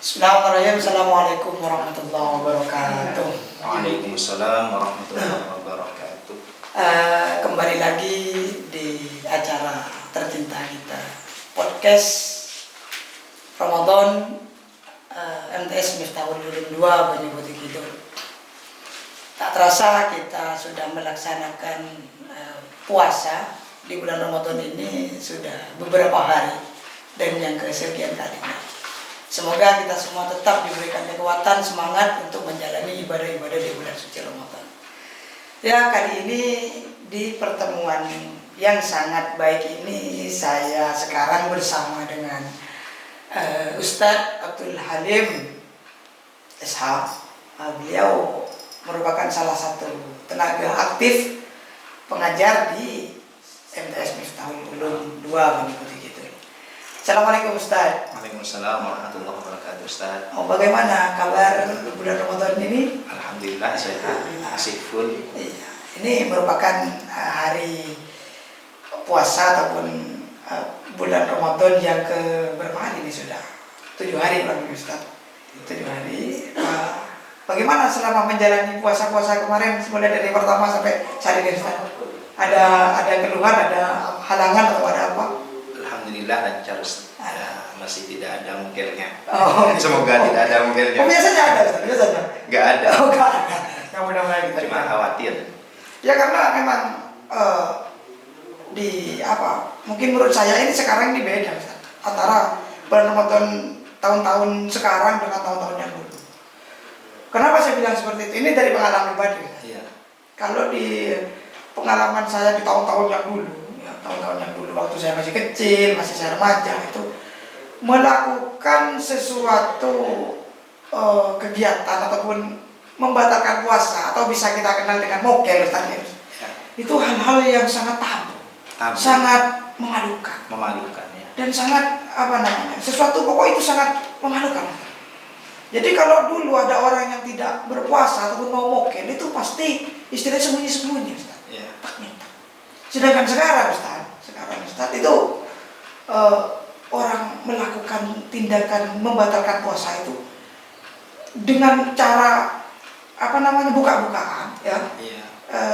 Bismillahirrahmanirrahim. Assalamualaikum warahmatullahi wabarakatuh. Waalaikumsalam warahmatullahi wabarakatuh. Kembali lagi di acara tercinta kita, podcast Ramadan MTS Miftahul Ulum 2 Banyuwangi Kidul. Tak terasa kita sudah melaksanakan puasa di bulan Ramadan ini sudah beberapa hari dan yang kesekian kalinya. Semoga kita semua tetap diberikan kekuatan, semangat untuk menjalani ibadah-ibadah di bulan suci Ramadan. Ya, kali ini di pertemuan yang sangat baik ini saya sekarang bersama dengan Ustadz Abdul Halim SH. Beliau merupakan salah satu tenaga aktif pengajar di MTS Miftahul Ulum 2 Banyuwangi Kidul. Assalamualaikum Ustaz. Waalaikumsalam warahmatullahi wabarakatuh, Ustaz. Bagaimana kabar bulan Ramadan ini? Alhamdulillah sehat, masih full. Iya. Ini merupakan hari puasa ataupun bulan Ramadan yang ke berapa hari ini sudah? 7 hari Pak Ustaz. 7 hari. Bagaimana selama menjalani puasa-puasa kemarin mulai dari pertama sampai saat ini Ustaz? Ada keluhan, ada halangan atau ada apa? Alhamdulillah lancar, masih tidak ada mungkirnya. Semoga tidak ada mungkirnya. Biasanya ada, biasanya. Nggak ada. Nggak ada. Yang mudah-mudahan kita cuma khawatir. Ya karena memang mungkin menurut saya ini sekarang ini beda Ustaz, antara bulan Ramadan tahun-tahun sekarang dengan tahun-tahun yang dulu. Kenapa saya bilang seperti itu? Ini dari pengalaman pribadi. Iya. Kalau di pengalaman saya di tahun-tahun yang dulu, tahun-tahun yang dulu waktu saya masih kecil, masih saya remaja, itu melakukan sesuatu kegiatan ataupun membatalkan puasa atau bisa kita kenal dengan mokel tadi, itu hal-hal yang sangat tabu, sangat memalukan ya. Dan sangat sesuatu pokok itu sangat memalukan. Jadi kalau dulu ada orang yang tidak berpuasa ataupun mau mokel, itu pasti istilahnya sembunyi-sembunyi, Ustaz. Ya. Sedangkan sekarang Ustaz itu orang melakukan tindakan membatalkan puasa itu dengan cara buka-bukaan, ya. Iya.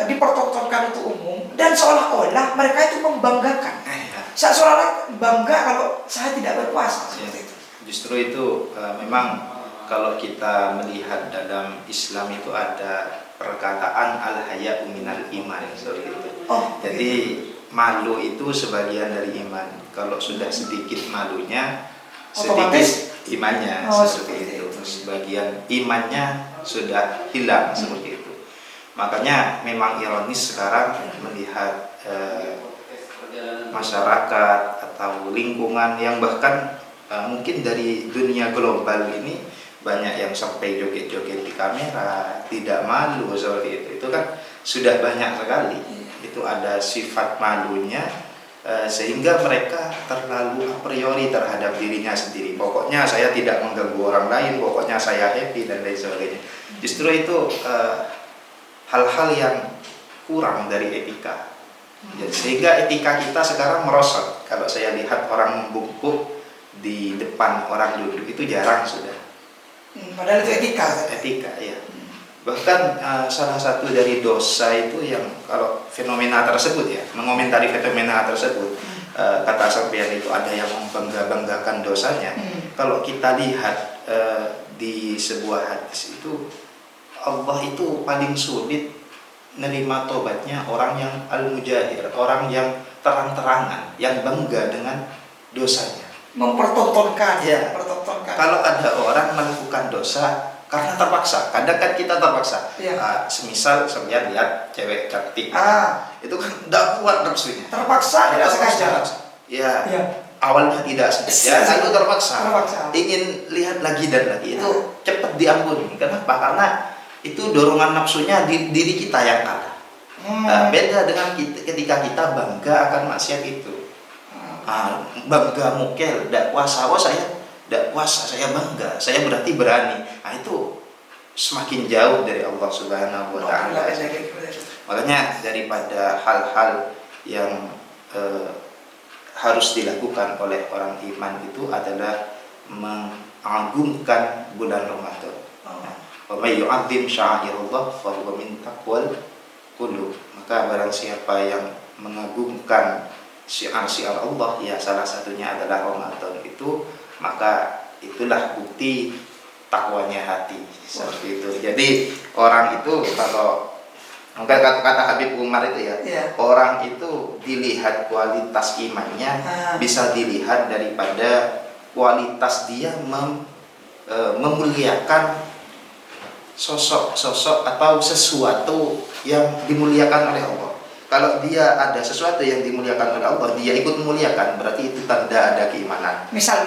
Dipertontonkan untuk umum dan seolah-olah mereka itu membanggakan. Seolah-olah bangga kalau saya tidak berpuasa seperti itu. Justru itu memang kalau kita melihat dalam Islam itu ada perkataan al-haya'u minal iman seperti itu. Jadi malu itu sebagian dari iman. Kalau sudah sedikit malunya, sedikit imannya seperti itu. Sebagian imannya sudah hilang seperti itu. Makanya memang ironis sekarang melihat masyarakat atau lingkungan yang bahkan mungkin dari dunia global ini banyak yang sampai joget-joget di kamera, tidak malu seperti itu. Itu kan sudah banyak sekali. Itu ada sifat malunya sehingga mereka terlalu a priori terhadap dirinya sendiri. Pokoknya saya tidak mengganggu orang lain, pokoknya saya happy dan lain sebagainya. Justru itu hal-hal yang kurang dari etika. Jadi, sehingga etika kita sekarang merosot. Kalau saya lihat orang membungkuk di depan orang duduk itu jarang sudah. Padahal itu etika. Etika, ya. Bahkan salah satu dari dosa itu yang kalau fenomena tersebut ya, mengomentari fenomena tersebut, kata sampeyan itu ada yang membangga-banggakan dosanya. Kalau kita lihat di sebuah hadis itu, Allah itu paling sulit menerima tobatnya orang yang al-mujahir, orang yang terang-terangan, yang bangga dengan dosanya. Mempertontonkan, ya. Kalau ada orang melakukan dosa karena terpaksa, kadang kan kita terpaksa. Ya. Semisal sampeyan lihat cewek cantik, itu kan tidak kuat nafsunya. Terpaksa, tidak sengaja. Ya. Awalnya tidak sengaja, lalu terpaksa. Ingin lihat lagi dan lagi, itu cepat diampuni. Kenapa? Karena itu dorongan nafsunya di diri kita yang kalah. Beda dengan ketika kita bangga akan maksiat itu. Bangga mukel, tidak puasa, saya tidak puasa, saya bangga, saya berarti berani. Itu semakin jauh dari Allah Subhanahu wa Ta'ala. Makanya daripada hal-hal yang harus dilakukan oleh orang iman itu adalah mengagungkan bulan Ramadan. Oh. Wa may yu'azzim sya'airallah fa huwa min taqwal qulub. Maka barang siapa yang mengagungkan syiar-syiar Allah, ya salah satunya adalah Ramadan itu, maka itulah bukti takwanya hati. Seperti itu. Jadi orang itu, kalau mungkin kata Habib Umar itu ya, orang itu dilihat kualitas imannya bisa dilihat daripada kualitas dia memuliakan sosok atau sesuatu yang dimuliakan oleh Allah. Kalau dia ada sesuatu yang dimuliakan oleh Allah, dia ikut memuliakan, berarti itu tanda ada keimanan. Misal.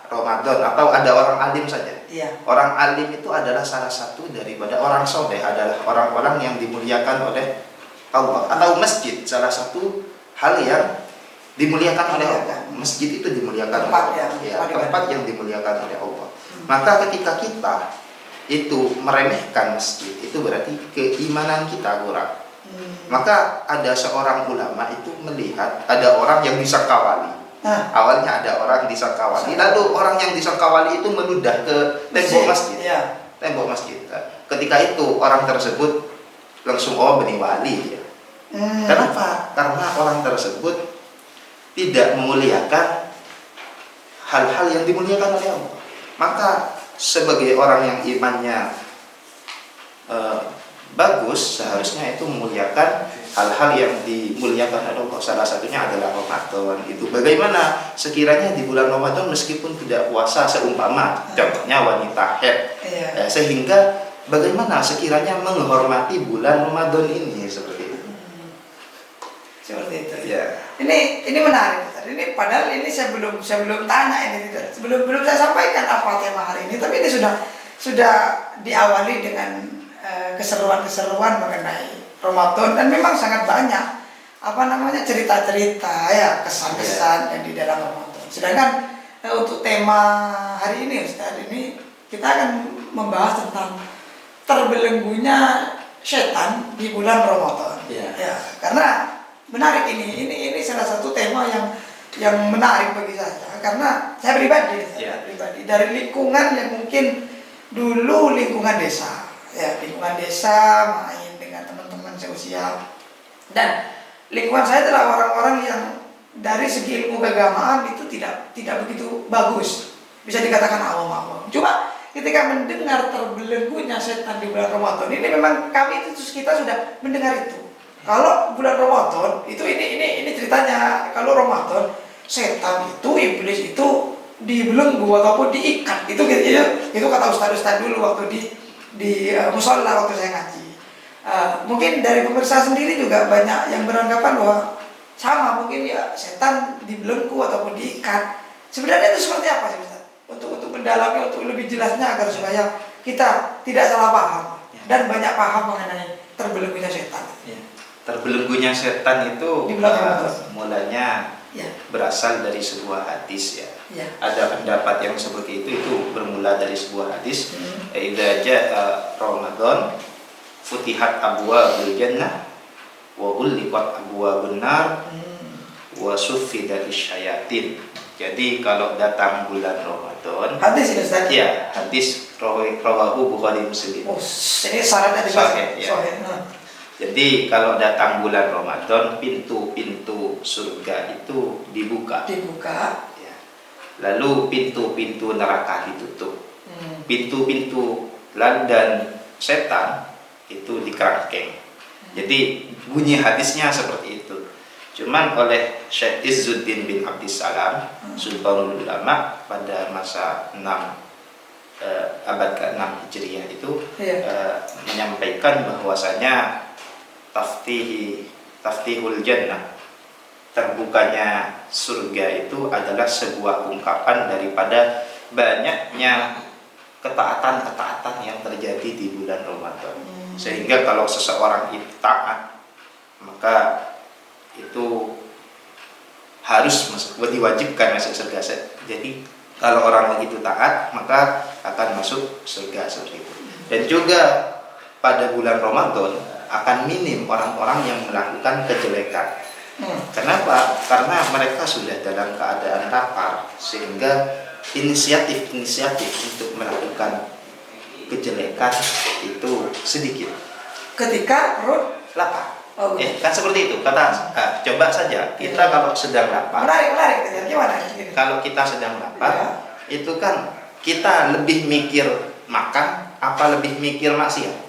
Ramadan, atau ada orang alim saja. Iya. Orang alim itu adalah salah satu daripada orang soleh, adalah orang-orang yang dimuliakan oleh Allah. Atau masjid, salah satu hal yang dimuliakan oleh Allah. Masjid itu dimuliakan oleh Allah. Tempat yang dimuliakan oleh Allah. Maka ketika kita itu meremehkan masjid, itu berarti keimanan kita kurang. Maka ada seorang ulama itu melihat ada orang yang disangka wali. Awalnya ada orang disangka wali, lalu orang yang disangka wali itu meludah ke tembok masjid. Tembok masjid. Ketika itu orang tersebut langsung benih wali. Kenapa? Karena orang tersebut tidak memuliakan hal-hal yang dimuliakan oleh Allah. Maka sebagai orang yang imannya bagus, seharusnya itu memuliakan hal-hal yang dimuliakan oleh Allah. Salah satunya adalah Ramadan. Itu bagaimana sekiranya di bulan Ramadan meskipun tidak puasa, seumpama contohnya wanita haid, sehingga bagaimana sekiranya menghormati bulan Ramadan ini seperti itu. Seperti itu. Ya. Ini menarik. Ini padahal ini saya belum tanya ini, belum saya sampaikan apa tema hari ini, tapi ini sudah diawali dengan keseruan-keseruan mengenai Ramadan, dan memang sangat banyak cerita-cerita ya, kesan-kesan yang di dalam Ramadan. Sedangkan untuk tema hari ini Ustaz, ini kita akan membahas tentang terbelenggunya setan di bulan Ramadan. Ya, karena menarik ini salah satu tema yang menarik bagi saya, karena saya pribadi dari lingkungan yang mungkin dulu lingkungan desa, main dengan teman-teman seusia, dan lingkungan saya adalah orang-orang yang dari segi ilmu keagamaan itu tidak begitu bagus, bisa dikatakan awam-awam. Cuma ketika mendengar terbelenggunya setan di bulan Ramadan ini, memang kita sudah mendengar itu. Kalau bulan Ramadan itu ini ceritanya, kalau Ramadan setan itu, iblis itu dibelenggu ataupun diikat. Itu kata ustaz dulu waktu di musola waktu saya ngaji. Mungkin dari pemirsa sendiri juga banyak yang beranggapan bahwa sama, mungkin ya setan dibelenggu ataupun diikat. Sebenarnya itu seperti apa sih Ustaz? Untuk mendalami, untuk lebih jelasnya agar supaya kita tidak salah paham dan banyak paham mengenai terbelenggunya setan. Terbelenggunya setan itu mulanya berasal dari sebuah hadis ya. Ada pendapat yang seperti itu bermula dari sebuah hadis. Idza jaa Ramadan futihat abwaabul jannah wa ghulliqat abwaabun nar wa suffidat syayatin. Jadi kalau datang bulan Ramadan, hadis ini Ustaz? Ya, hadis rawahu Bukhari Muslim. Ini syaratnya sahih. Jadi kalau datang bulan Ramadan, pintu-pintu surga itu dibuka. Ya. Lalu pintu-pintu neraka ditutup. Pintu-pintu landan setan itu dikerangkeng. Jadi bunyi hadisnya seperti itu. Cuman oleh Syekh Izzuddin bin Abdissalam, Sultanul Ulama, pada masa abad ke-6 Hijriah itu menyampaikan bahwasanya taftihul jannah, terbukanya surga itu adalah sebuah ungkapan daripada banyaknya ketaatan-ketaatan yang terjadi di bulan Ramadan. Sehingga kalau seseorang itu taat, maka itu harus diwajibkan masuk surga. Jadi kalau orang itu taat, maka akan masuk surga seperti itu. Dan juga pada bulan Ramadan akan minim orang-orang yang melakukan kejelekan. Kenapa? Karena mereka sudah dalam keadaan lapar, sehingga inisiatif untuk melakukan kejelekan itu sedikit. Ketika perut Lapar. oh, Kan seperti itu. Coba saja kita kalau sedang lapar. menarik gimana? Kalau kita sedang lapar, Ya. itu kan kita lebih mikir makan, apa lebih mikir maksiat?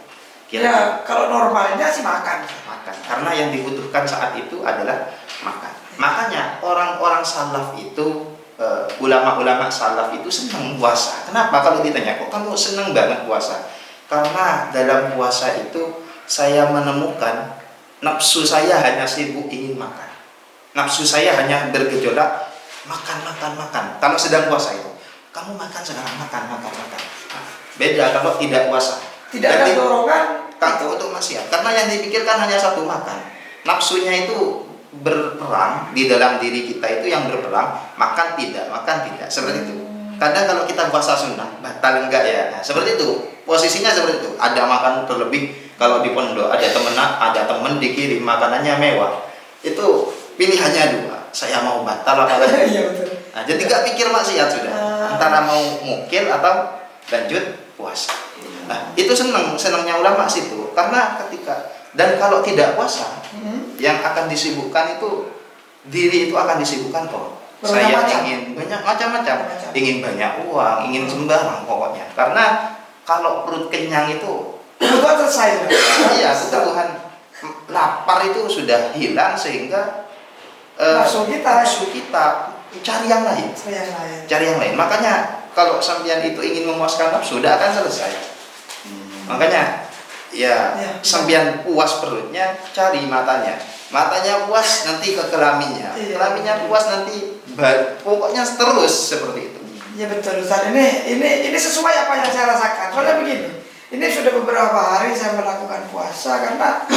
Ya, kalau normalnya sih makan. Makan. Karena yang dibutuhkan saat itu adalah makan. Makanya orang-orang salaf itu, ulama-ulama salaf itu senang puasa. Kenapa? Kalau ditanya, kok kamu senang banget puasa? Karena dalam puasa itu saya menemukan nafsu saya hanya sibuk ingin makan. Nafsu saya hanya bergejolak makan. Kalau sedang puasa itu, kamu makan sekarang, makan. Nah, beda kalau tidak puasa. Tidak ada dorongan Kalau untuk maksiat, karena yang dipikirkan hanya satu, makan. Nafsunya itu berperang di dalam diri kita, itu yang berperang, makan tidak, seperti itu. Kadang kalau kita puasa sunnah, batal enggak ya? Nah, seperti itu. Posisinya seperti itu. Ada makan terlebih, kalau di pondok ada temen dikirim makanannya mewah. Itu pilihannya dua. Saya mau batal apa lagi? Iya betul. Nah, jadi nggak pikir maksiat sudah. Antara mau mukil atau lanjut puasa. Nah, itu senangnya ulama situ. Karena dan kalau tidak puasa, yang akan disibukkan itu diri itu akan disibukkan kok. Saya ingin banyak macam-macam, ingin banyak uang, ingin sembarang pokoknya. Karena kalau perut kenyang itu kebutuhan selesai. Iya, kebutuhan lapar itu sudah hilang, sehingga nafsu kita cari yang lain. Makanya kalau sampean itu ingin memuaskan nafsu, sudah akan selesai. Makanya ya sampean puas perutnya, cari matanya puas, nanti ke kelaminnya puas, nanti pokoknya terus seperti itu. Ya betul Ustaz, ini sesuai apa yang saya rasakan. Soalnya begini, ini sudah beberapa hari saya melakukan puasa karena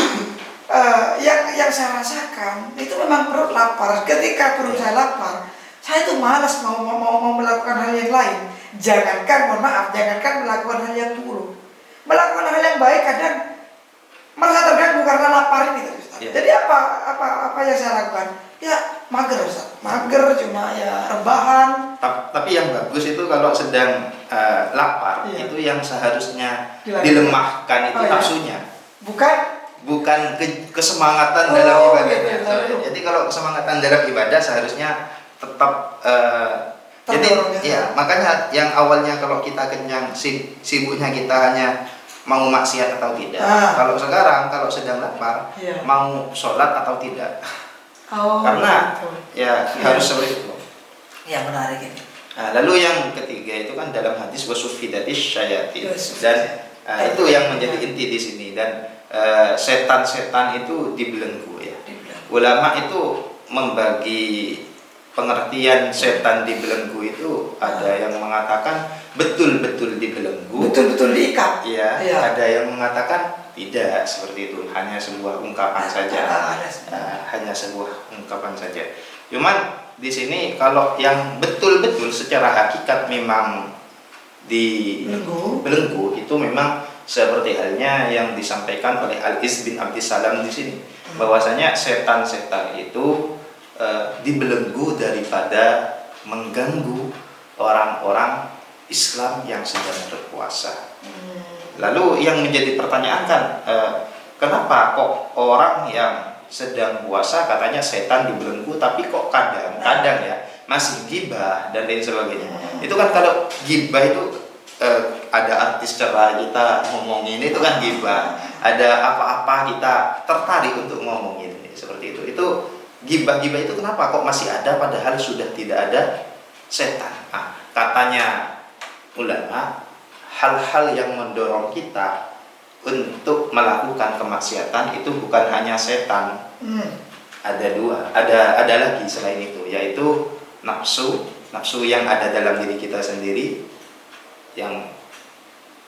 yang saya rasakan itu memang perut lapar. Ketika perut saya lapar, saya itu malas mau melakukan hal yang lain. Jangankan melakukan hal yang buruk, melakukan hal yang baik kadang merasa terganggu karena lapar ini, Ustaz. Ya. Jadi apa yang saya lakukan? Ya mager, Ustaz. Mager, cuma ya rebahan. Tapi yang bagus itu kalau sedang lapar, Iya. itu yang seharusnya Dilakukan. dilemahkan itu nafsunya. Bukan kesemangatan dalam ibadahnya. Gitu. Jadi kalau kesemangatan dalam ibadah seharusnya tetap jadi ya, makanya yang awalnya kalau kita kenyang, sibuknya kita hanya mau maksiat atau tidak. Kalau sekarang kalau sedang lapar, mau sholat atau tidak. Karena ya harus seperti itu. Ya menarik ini. Nah, lalu yang ketiga itu kan dalam hadis wasufidatis syayatin, dan itu yang menjadi inti di sini. Dan setan-setan itu dibelenggu ya. Ulama itu membagi pengertian setan dibelenggu itu, ada yang mengatakan betul-betul dibelenggu, betul-betul diikat. Ya. Ada yang mengatakan tidak seperti itu, hanya sebuah ungkapan saja. Hanya sebuah ungkapan saja. Cuman di sini kalau yang betul-betul secara hakikat memang dibelenggu itu memang seperti halnya yang disampaikan oleh Al-Iz bin Abdissalam di sini, bahwasanya setan-setan itu dibelenggu daripada mengganggu orang-orang Islam yang sedang berpuasa. Lalu yang menjadi pertanyaan kan, kenapa kok orang yang sedang puasa katanya setan dibelenggu, tapi kok kadang-kadang ya masih gibah dan lain sebagainya. Itu kan kalau gibah itu ada artis cerai kita ngomongin, itu kan gibah. Ada apa-apa kita tertarik untuk ngomongin, seperti itu. Itu gibah-gibah itu kenapa kok masih ada padahal sudah tidak ada setan. Katanya ulama, hal-hal yang mendorong kita untuk melakukan kemaksiatan itu bukan hanya setan. Ada dua, ada lagi selain itu, yaitu nafsu yang ada dalam diri kita sendiri. Yang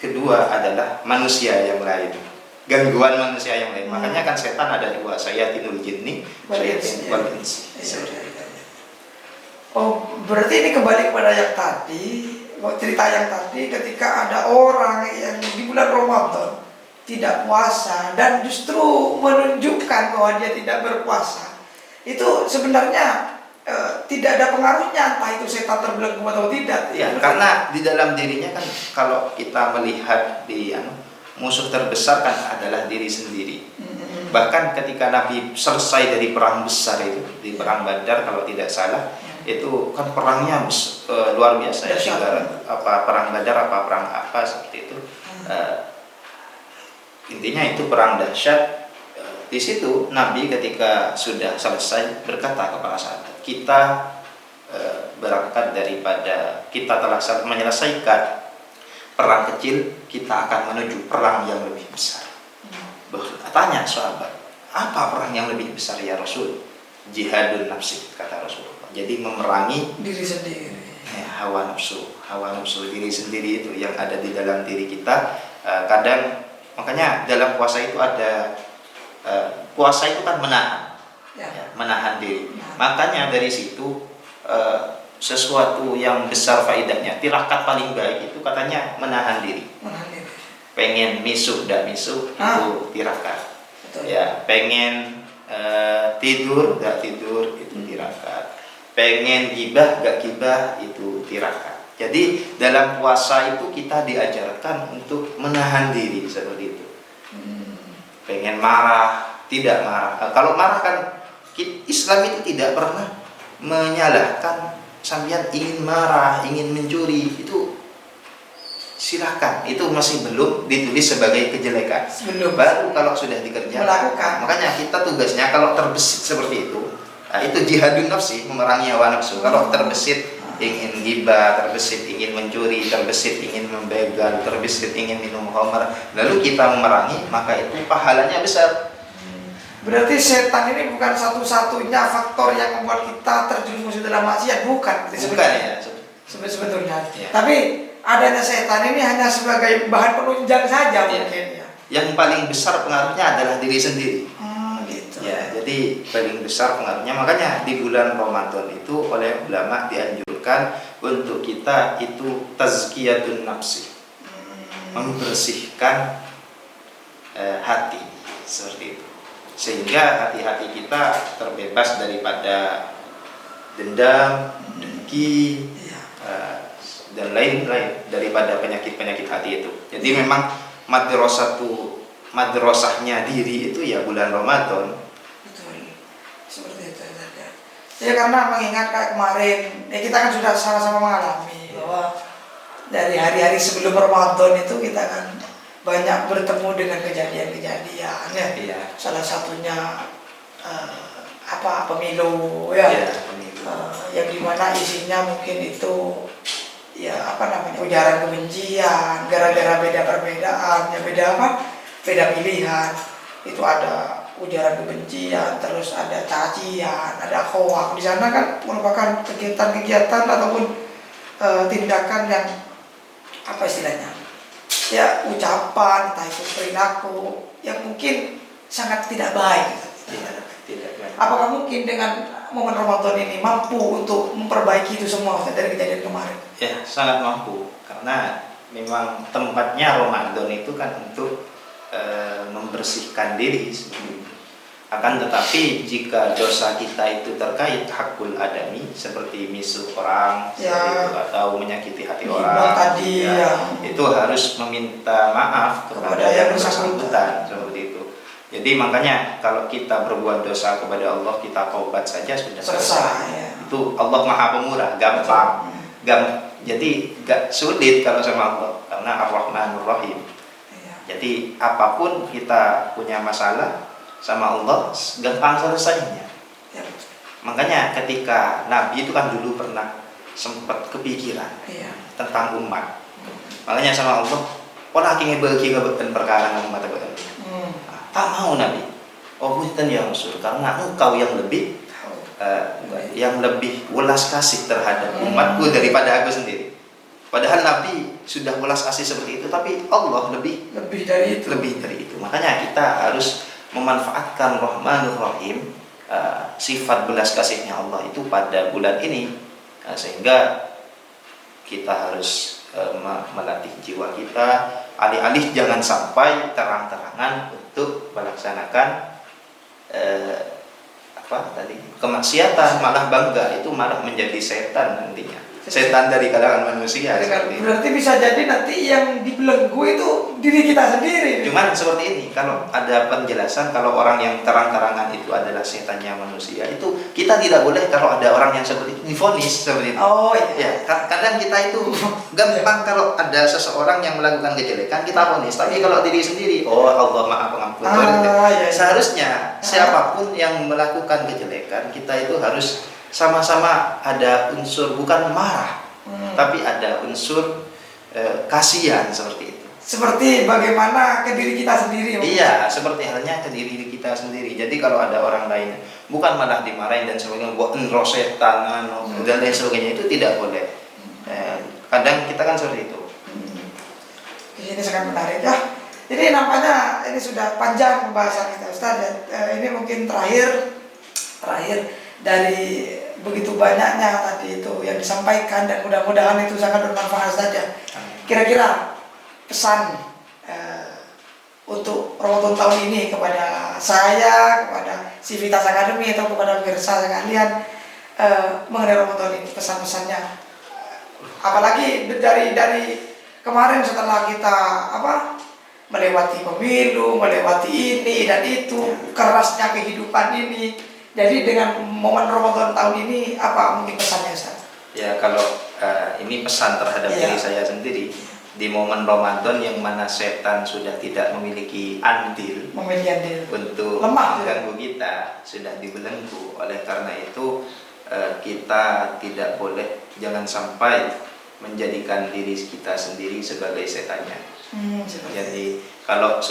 kedua adalah manusia yang lain, gangguan manusia yang lain. Makanya kan setan ada dua, syayatinul jinni, syayatin wal insi. Oh, berarti ini kembali kepada yang tadi, cerita yang tadi, ketika ada orang yang di bulan Ramadan tidak puasa dan justru menunjukkan bahwa dia tidak berpuasa. itu sebenarnya tidak ada pengaruhnya, entah itu setan terbelenggu atau tidak. Ya, karena di dalam dirinya kan kalau kita melihat di musuh terbesar kan adalah diri sendiri. Bahkan ketika Nabi selesai dari perang besar itu, di perang Badar kalau tidak salah, itu kan perangnya luar biasa ya, apa perang Badar apa perang apa seperti itu. Intinya itu perang dahsyat. Di situ Nabi ketika sudah selesai berkata kepada sahabat, kita berangkat daripada kita telah menyelesaikan perang kecil, kita akan menuju perang yang lebih besar. Tanya sahabat, apa perang yang lebih besar ya Rasul? Jihadun nafsi, kata Rasulullah. Jadi memerangi diri sendiri. Ya, hawa nafsu diri sendiri itu yang ada di dalam diri kita. Kadang makanya dalam puasa itu ada puasa itu kan menahan, menahan diri. Makanya dari situ sesuatu yang besar faedahnya, tirakat paling baik itu katanya menahan diri. Pengen misuh tidak misuh itu tirakat. Ya, pengen tidur gak tidur itu tirakat. Pengen gibah gak gibah itu tirakat. Jadi dalam puasa itu kita diajarkan untuk menahan diri seperti itu. Pengen marah, tidak marah. Kalau marah kan Islam itu tidak pernah menyalahkan sampean ingin marah, ingin mencuri, itu silakan. Itu masih belum ditulis sebagai kejelekan. Baru kalau sudah dikerjakan melakukan. Makanya kita tugasnya kalau terbesit seperti itu jihadun nafsi, memerangi hawa nafsu. Kalau terbesit ingin ghibah, terbesit ingin mencuri, terbesit ingin membegal, terbesit ingin minum khamar, lalu kita memerangi, maka itu pahalanya besar. Berarti setan ini bukan satu-satunya faktor yang membuat kita terjerumus dalam maksiat, bukan? Bukan ya. Sebetulnya. Ya. Tapi adanya setan ini hanya sebagai bahan penunjang saja mungkin ya. Yang paling besar pengaruhnya adalah diri sendiri. Gitu. Ya, jadi paling besar pengaruhnya. Makanya di bulan Ramadan itu oleh ulama dianjurkan untuk kita itu tazkiyatun nafsi, membersihkan hati seperti itu, sehingga hati-hati kita terbebas daripada dendam, dengki, dan lain-lain daripada penyakit-penyakit hati itu. Jadi memang madrasahnya diri itu ya bulan Ramadan. Betul. Seperti itu saja. Ya karena mengingat kayak kemarin, kita kan sudah sama-sama mengalami bahwa dari hari-hari sebelum Ramadan itu kita kan banyak bertemu dengan kejadian-kejadian ya. Iya. Salah satunya pemilu ya. Pemilu. Yang dimana isinya mungkin itu ujaran kebencian gara-gara beda perbedaan, beda pilihan. Itu ada ujaran kebencian, terus ada cacian, ada hoak. Di sana kan merupakan kegiatan-kegiatan ataupun tindakan yang istilahnya? Ya, ucapan, entah itu perilaku yang mungkin sangat tidak baik. Tidak baik. Apakah mungkin dengan momen Ramadan ini mampu untuk memperbaiki itu semua dari kejadian kemarin? Ya, sangat mampu, karena memang tempatnya Ramadan itu kan untuk membersihkan diri sebenarnya. Akan tetapi jika dosa kita itu terkait hakul adami seperti misuh orang atau menyakiti hati orang, itu harus meminta maaf kepada yang bersangkutan seperti itu. Jadi makanya kalau kita berbuat dosa kepada Allah, kita taubat saja sudah selesai. Itu Allah Maha Pemurah, gampang. Jadi gak sulit kalau sama Allah, karena Ar-Rahmanur Rahim. Jadi apapun kita punya masalah sama Allah, gampang selesainya. Makanya ketika Nabi itu kan dulu pernah sempat kepikiran tentang umat. Makanya sama Allah, "Wala bagi perkara umat tak mau Nabi. Oh bukan ya Rasul, karena engkau yang lebih welas kasih terhadap umatku daripada aku sendiri." Padahal Nabi sudah welas kasih seperti itu, tapi Allah lebih dari itu. Makanya kita harus memanfaatkan Rahmanur Rahim, sifat belas kasihnya Allah itu pada bulan ini, sehingga kita harus melatih jiwa kita, alih-alih jangan sampai terang-terangan untuk melaksanakan apa tadi kemaksiatan, malah bangga, itu malah menjadi setan nantinya, setan dari kalangan manusia. Berarti bisa jadi nanti yang dibelenggu itu diri kita sendiri. Cuman seperti ini, kalau ada penjelasan kalau orang yang terang-terangan itu adalah setannya manusia, itu kita tidak boleh kalau ada orang yang seperti itu divonis seperti itu. Oh iya. Ya, kadang kita itu gampang kalau ada seseorang yang melakukan kejelekan kita vonis, tapi kalau diri sendiri, oh Allah Maha Pengampun. Iya. Seharusnya siapapun yang melakukan kejelekan, kita itu harus sama-sama ada unsur bukan marah, tapi ada unsur kasihan seperti itu. Seperti bagaimana ke diri kita sendiri. Iya, seperti halnya ke diri kita sendiri. Jadi kalau ada orang lain bukan malah dimarahin dan sebagainya, buat rosetan dan lain sebagainya, itu tidak boleh. Kadang kita kan seperti itu. Ini sangat menarik ya. Jadi nampaknya ini sudah panjang pembahasan kita Ustaz. Ini mungkin terakhir dari begitu banyaknya tadi itu yang disampaikan, dan mudah-mudahan itu sangat bermanfaat saja. Kira-kira pesan untuk Ramadan tahun ini kepada saya, kepada Civitas Academy atau kepada pemirsa sekalian mengenai Ramadan ini, pesan-pesannya. Apalagi dari kemarin setelah kita melewati pemilu, melewati ini dan itu, kerasnya kehidupan ini. Jadi dengan momen Ramadan tahun ini apa mungkin pesannya Ustaz? Ya, kalau ini pesan terhadap diri saya sendiri. Di momen Ramadan yang mana setan sudah tidak memiliki andil untuk mengganggu kita, sudah dibelenggu. Oleh karena itu kita tidak boleh, jangan sampai menjadikan diri kita sendiri sebagai setannya. Jadi kalau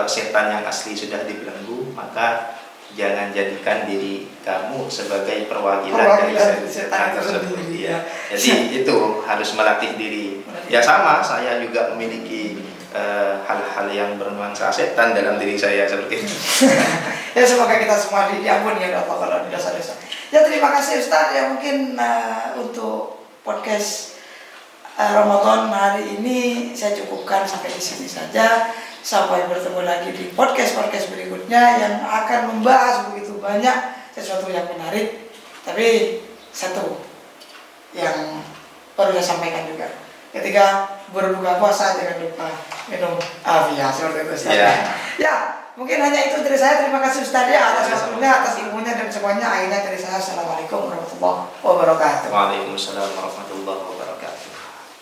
setan yang asli sudah dibelenggu, maka jangan jadikan diri kamu sebagai perwakilan dari setan tersebut. Ya. Jadi itu harus melatih diri. Ya sama, saya juga memiliki hal-hal yang bernuansa setan dalam diri saya seperti itu. Ya semoga kita semua diampuni ya Allah kalau ada dosa-dosa. Ya terima kasih Ustaz. Ya mungkin untuk podcast Ramadan hari ini saya cukupkan sampai di sini saja. Sampai bertemu lagi di podcast berikutnya yang akan membahas begitu banyak sesuatu yang menarik. Tapi satu yang perlu saya sampaikan juga, ketika berbuka puasa jangan lupa minum Avia seperti itu. Ya, mungkin hanya itu dari saya. Terima kasih Ustaz ya atas waktunya, atas ilmunya dan semuanya. Akhirnya dari saya, assalamualaikum warahmatullahi wabarakatuh. Waalaikumsalam warahmatullahi wabarakatuh.